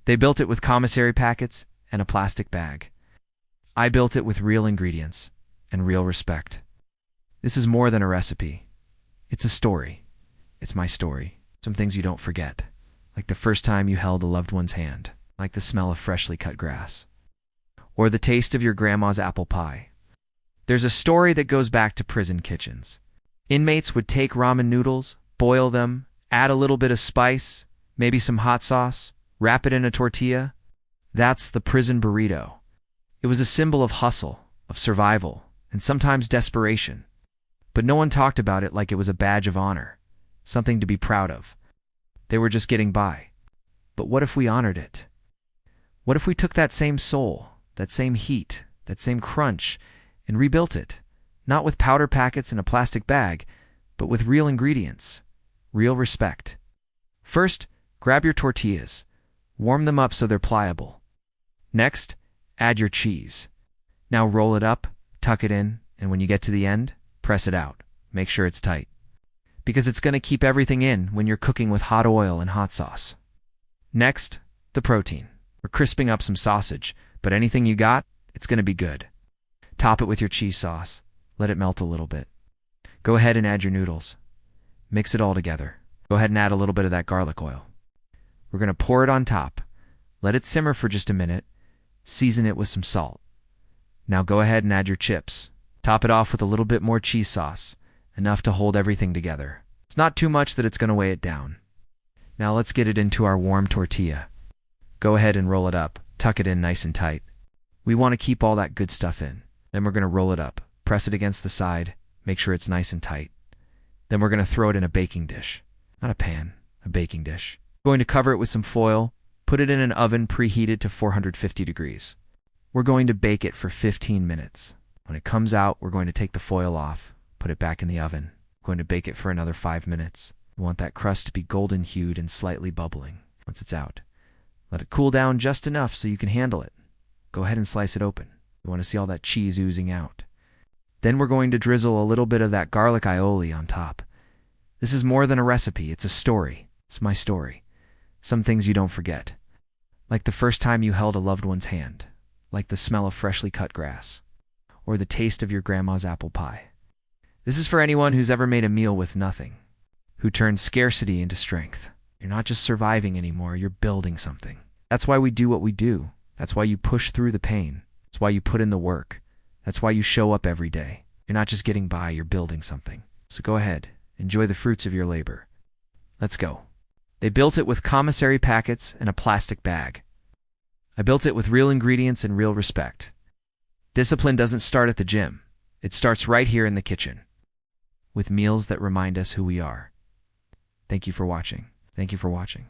They built it with commissary packets and a plastic bag. I built it with real ingredients and real respect. This is more than a recipe. It's a story. It's my story. Some things you don't forget, like the first time you held a loved one's hand, like the smell of freshly cut grass, or the taste of your grandma's apple pie. There's a story that goes back to prison kitchens. Inmates would take ramen noodles, boil them, add a little bit of spice, maybe some hot sauce, wrap it in a tortilla. That's the prison burrito. It was a symbol of hustle, of survival, and sometimes desperation. But no one talked about it like it was a badge of honor, something to be proud of. They were just getting by. But what if we honored it? What if we took that same soul, that same heat, that same crunch, and rebuilt it, not with powder packets in a plastic bag, but with real ingredients, real respect? First, grab your tortillas. Warm them up so they're pliable. Next, add your cheese. Now roll it up, tuck it in, and when you get to the end, press it out. Make sure it's tight, because it's going to keep everything in when you're cooking with hot oil and hot sauce. Next, the protein. We're crisping up some sausage, but anything you got, it's going to be good. Top it with your cheese sauce. Let it melt a little bit. Go ahead and add your noodles. Mix it all together. Go ahead and add a little bit of that garlic oil. We're going to pour it on top. Let it simmer for just a minute. Season it with some salt. Now go ahead and add your chips. Top it off with a little bit more cheese sauce, enough to hold everything together. It's not too much that it's going to weigh it down. Now let's get it into our warm tortilla. Go ahead and roll it up. Tuck it in nice and tight. We want to keep all that good stuff in. Then we're going to roll it up. Press it against the side. Make sure it's nice and tight. Then we're going to throw it in a baking dish. Not a pan, a baking dish. Going to cover it with some foil. Put it in an oven preheated to 450 degrees. We're going to bake it for 15 minutes. When it comes out, we're going to take the foil off. Put it back in the oven. We're going to bake it for another 5 minutes. We want that crust to be golden hued and slightly bubbling. Once it's out, let it cool down just enough so you can handle it. Go ahead and slice it open. We want to see all that cheese oozing out. Then we're going to drizzle a little bit of that garlic aioli on top. This is more than a recipe, it's a story. It's my story. Some things you don't forget. Like the first time you held a loved one's hand. Like the smell of freshly cut grass. Or the taste of your grandma's apple pie. This is for anyone who's ever made a meal with nothing. Who turned scarcity into strength. You're not just surviving anymore, you're building something. That's why we do what we do. That's why you push through the pain. That's why you put in the work. That's why you show up every day. You're not just getting by, you're building something. So go ahead, enjoy the fruits of your labor. Let's go. They built it with commissary packets and a plastic bag. I built it with real ingredients and real respect. Discipline doesn't start at the gym. It starts right here in the kitchen. With meals that remind us who we are. Thank you for watching. Thank you for watching.